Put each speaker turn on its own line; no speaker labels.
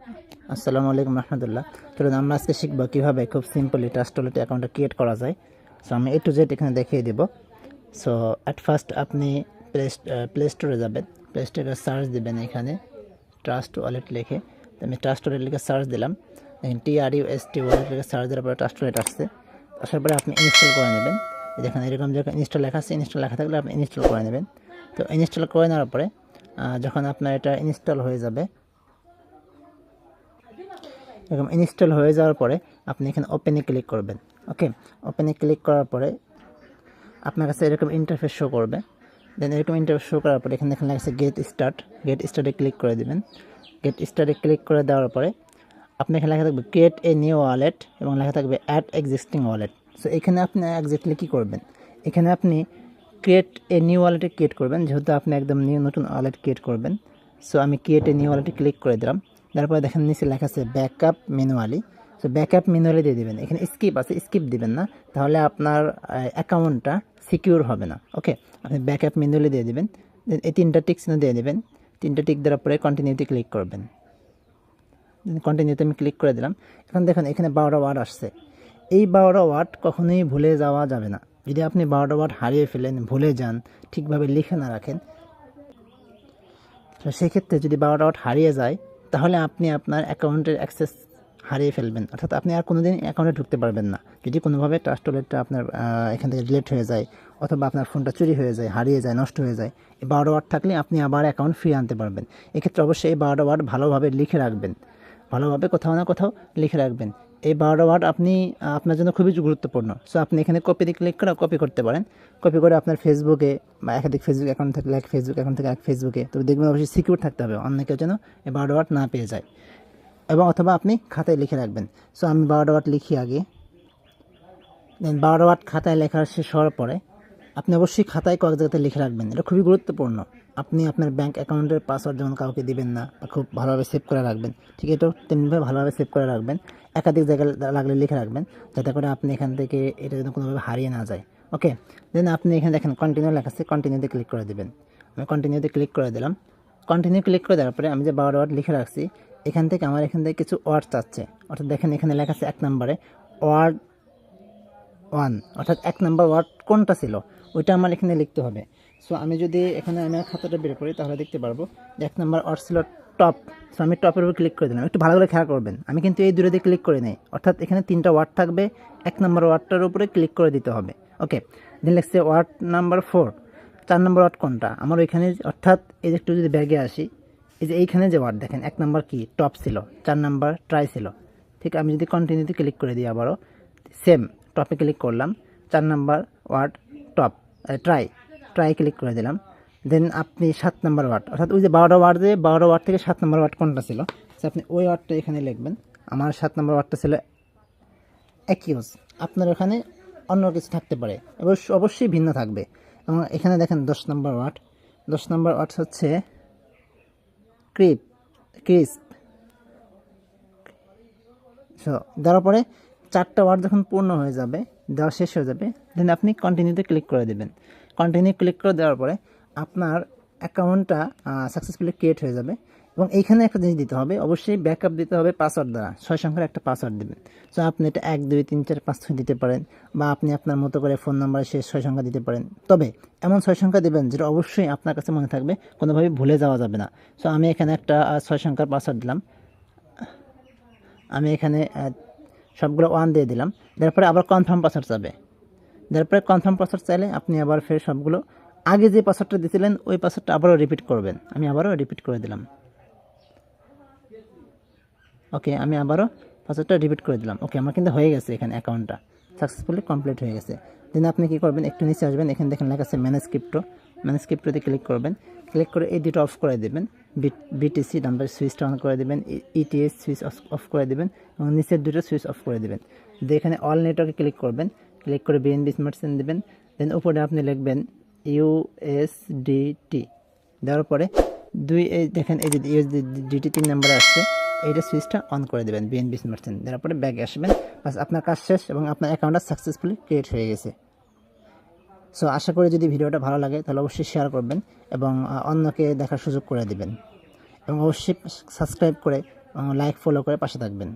আসসালামু আলাইকুম রহমতুল্লাহ। চলুন আমরা আজকে শিখবো কীভাবে খুব সিম্পলি ট্রাস্ট ওয়ালেট অ্যাকাউন্টটা ক্রিয়েট করা যায়। সো আমি A to Z এখানে দেখিয়ে দেব। সো অ্যাট ফার্স্ট আপনি প্লে স্টোরে যাবেন, প্লে স্টোরে সার্চ দেবেন এখানে ট্রাস্ট ওয়ালেট লিখে। তো আমি ট্রাস্ট ওয়ালেট লিখে সার্চ দিলাম, দেখেন TRUST ওয়ালেট লিখে সার্চ দেওয়ার পরে ট্রাস্ট ওয়ালেট আসছে। আসার পরে আপনি ইনস্টল করে নেবেন। দেখেন এরকম যখন ইনস্টল লেখা আছে, ইনস্টল লেখা থাকলে আপনি ইনস্টল করে নেবেন। তো ইনস্টল করে নেওয়ার পরে যখন আপনার এটা ইনস্টল হয়ে যাবে, এরকম ইনস্টল হয়ে যাওয়ার পরে আপনি এখানে ওপেনে ক্লিক করবেন। ওকে, ওপেনে ক্লিক করার পরে আপনার কাছে এরকম ইন্টারফেস শো করবে। দেন এরকম ইন্টারফেস শো করার পরে এখানে লেখা আছে গেট স্টার্টে ক্লিক করে দেবেন। গেট স্টার্টে ক্লিক করে দেওয়ার পরে আপনি এখানে লেখা থাকবে ক্রিয়েট এ নিউ ওয়ালেট এবং লেখা থাকবে অ্যাড এক্সিস্টিং ওয়ালেট। সো এখানে আপনি এক্স্যাক্টলি কী করবেন, এখানে আপনি ক্রিয়েট এ নিউ ওয়ালেটে ক্রিয়েট করবেন, যেহেতু আপনি একদম নতুন ওয়ালেট ক্রিয়েট করবেন। সো আমি ক্রিয়েট এ নিউ ওয়ালেটে ক্লিক করে দিলাম। তারপরে দেখেন নিচে লেখা আছে backup manually. So backup manually দিয়ে দেবেন। এখানে স্কিপ আছে, স্কিপ দিবেন না, তাহলে আপনার অ্যাকাউন্টটা সিকিউর হবে না। ওকে, আপনি ব্যাকআপ ম্যানুয়ালি দিয়ে দেবেন। দেন এই তিনটা টিক চিহ্ন দিয়ে দেবেন। তিনটা টিক দেওয়ার পরে কন্টিনিউতে ক্লিক করবেন। কন্টিনিউতে আমি ক্লিক করে দিলাম। এখন দেখুন এখানে 12টা ওয়ার্ড আসছে। এই 12টা ওয়ার্ড কখনোই ভুলে যাওয়া যাবে না। যদি আপনি 12টা ওয়ার্ড হারিয়ে ফেলেন, ভুলে যান, ঠিকভাবে লিখে না রাখেন, তো সেক্ষেত্রে যদি 12টা ওয়ার্ড হারিয়ে যায় তাহলে আপনি আপনার অ্যাকাউন্টের অ্যাক্সেস হারিয়ে ফেলবেন, অর্থাৎ আপনি আর কোনোদিন অ্যাকাউন্টে ঢুকতে পারবেন না। যদি কোনোভাবে ট্রাস্ট ওয়ালেটটা আপনার এখান থেকে ডিলিট হয়ে যায় অথবা আপনার ফোনটা চুরি হয়ে যায়, হারিয়ে যায়, নষ্ট হয়ে যায়, এই 12টা ওয়ার্ড থাকলে আপনি আবার অ্যাকাউন্ট ফিরিয়ে আনতে পারবেন। এক্ষেত্রে অবশ্যই এই 12টা ওয়ার্ড ভালোভাবে লিখে রাখবেন, ভালোভাবে কোথাও না কোথাও লিখে রাখবেন। এই 12টা ওয়ার্ড আপনার জন্য খুবই গুরুত্বপূর্ণ। সো আপনি এখানে কপিতে ক্লিক করে কপি করতে পারেন। কপি করে আপনার ফেসবুকে বা একাধিক ফেসবুক অ্যাকাউন্ট থাকলে এক ফেসবুক অ্যাকাউন্ট থেকে এক ফেসবুকে, তবে দেখবেন অবশ্যই সিকিউর থাকতে হবে, অন্য কেউ যেন এই 12টা ওয়ার্ড না পেয়ে যায়, এবং অথবা আপনি খাতায় লিখে রাখবেন। সো আমি 12টা ওয়ার্ড লিখি আগে। দেন 12টা ওয়ার্ড খাতায় লেখা শেষ হওয়ার পরে আপনি অবশ্যই খাতায় কয়েক জায়গাতে লিখে রাখবেন, এটা খুবই গুরুত্বপূর্ণ। আপনি আপনার ব্যাঙ্ক অ্যাকাউন্টের পাসওয়ার্ড যেমন কাউকে দিবেন না, খুব ভালোভাবে সেভ করে রাখবেন, ঠিক এটাও তেমনিভাবে ভালোভাবে সেভ করে রাখবেন। একাধিক জায়গায় লাগলে লিখে রাখবেন, যাতে করে আপনি এখান থেকে এটা যেন কোনোভাবে হারিয়ে না যায়। ওকে, দেন আপনি এখানে দেখেন কন্টিনিউ লেখা আছে, কন্টিনিউতে ক্লিক করে দেবেন। আমি কন্টিনিউতে ক্লিক করে দিলাম। কন্টিনিউ ক্লিক করে দেওয়ার পরে আমি যে 12টা ওয়ার্ড লিখে রাখছি, এখান থেকে কিছু ওয়ার্ড চাচ্ছে। অর্থাৎ দেখেন এখানে লেখা আছে 1 নম্বরে ওয়ার্ড 1, অর্থাৎ 1 নম্বর ওয়ার্ড কোনটা ছিল ওইটা আমার এখানে লিখতে হবে। সো আমি যদি এখানে আমার খাতাটা বের করি তাহলে দেখতে পারবো যে 1 নম্বর ওয়ার্ড ছিল টপ। সো আমি টপের উপর ক্লিক করে দিলাম। একটু ভালো করে খেয়াল করবেন, আমি কিন্তু এই দূরে দিয়ে ক্লিক করে নেই, অর্থাৎ এখানে 3টা ওয়ার্ড থাকবে, 1 নম্বর ওয়ার্ডটার উপরে ক্লিক করে দিতে হবে। ওকে, দেন লিখছে ওয়ার্ড নাম্বার 4, 4 নম্বর ওয়ার্ড কোনটা আমার ওইখানে, অর্থাৎ এই যে একটু যদি ব্যাগে আসি, এই যে এইখানে যে ওয়ার্ড দেখেন 1 নম্বর কি টপ ছিল, 4 নম্বর ট্রাই ছিল। ঠিক, আমি যদি কন্টিনিউতে ক্লিক করে দিই আবারও সেম টপে ক্লিক করলাম, 4 number ward top, try click করে দিলাম। দেন আপনি 7 নাম্বার ওয়ার্ড, অর্থাৎ ওই যে 12টা ওয়ার্ড থেকে 7 নাম্বার ওয়ার্ড কোনটা ছিল, সো আপনি ওই ওয়ার্ডটা এখানে লিখবেন। আমার 7 নাম্বার ওয়ার্ডটা ছিল অ্যাকিউজ, আপনার ওখানে অন্য কিছু থাকতে পারে, অবশ্যই ভিন্ন থাকবে। এবং এখানে দেখেন 10 নাম্বার ওয়ার্ড, 10 নাম্বার ওয়ার্ড হচ্ছে ক্রিস্প। সো দেওয়ার পরে 4টা ওয়ার্ড যখন পূর্ণ হয়ে যাবে, দেওয়া শেষ হয়ে যাবে, দেন আপনি কন্টিনিউতে ক্লিক করে দেবেন। কন্টিনিউ ক্লিক করে দেওয়ার পরে আপনার অ্যাকাউন্টটা সাকসেসফুলি ক্রিয়েট হয়ে যাবে। এবং এইখানে একটা জিনিস দিতে হবে, অবশ্যই ব্যাকআপ দিতে হবে পাসওয়ার্ড দ্বারা, 6 সংখ্যার একটা পাসওয়ার্ড দেবেন। সো আপনি এটা 1 2 3 4 5 6 দিতে পারেন, বা আপনি আপনার মতো করে ফোন নাম্বারের শেষ 6 সংখ্যা দিতে পারেন, তবে এমন 6 সংখ্যা দেবেন যেটা অবশ্যই আপনার কাছে মনে থাকবে, কোনোভাবে ভুলে যাওয়া যাবে না। সো আমি এখানে একটা 6 সংখ্যার পাসওয়ার্ড দিলাম। আমি এখানে সবগুলো 1 দিয়ে দিলাম। তারপরে আবার কনফার্ম পাসওয়ার্ড চাবে, তারপরে কনফার্ম পাসওয়ার্ড চাইলে আপনি আবার ফের সবগুলো আগে যে পাসওয়ার্ডটা দিয়েছিলেন ওই পাসওয়ার্ডটা আবারও রিপিট করবেন। আমি আবারও রিপিট করে দিলাম। ওকে, আমি আবারও পাসওয়ার্ডটা রিপিট করে দিলাম। ওকে, আমার কিন্তু হয়ে গেছে, এখানে অ্যাকাউন্টটা সাকসেসফুলি কমপ্লিট হয়ে গেছে। দেন আপনি কী করবেন, একটু নিচে আসবেন, এখানে দেখেন লেখা আছে ম্যানেজ ক্রিপ্টোতে ক্লিক করবেন। ক্লিক করে এই দুটো অফ করে দেবেন, বিটিসি নাম্বার সুইচটা অন করে দেবেন, ইটিএস সুইচ অফ করে দেবেন, এবং নিচের দুটো সুইচ অফ করে দেবেন। দিয়ে এখানে অল নেটওয়ার্কে ক্লিক করবেন, ক্লিক করে বিএনবি স্মার্ট চেইন দেবেন। দেন উপরে আপনি লিখবেন USDT। দেওয়ার পরে দেখেন এই যে USDT 3 নাম্বারে আসছে, এইটা সুইচটা অন করে দেবেন বিএনবি স্মার্ট চেইন। দেওয়ার পরে ব্যাগে আসবেন, বাস আপনার কাজ শেষ এবং আপনার অ্যাকাউন্টটা সাকসেসফুলি ক্রিয়েট হয়ে গেছে। সো আশা করি যদি ভিডিওটা ভালো লাগে তাহলে অবশ্যই শেয়ার করবেন এবং অন্যকে দেখার সুযোগ করে দিবেন, এবং অবশ্যই সাবস্ক্রাইব করে লাইক ফলো করে পাশে থাকবেন।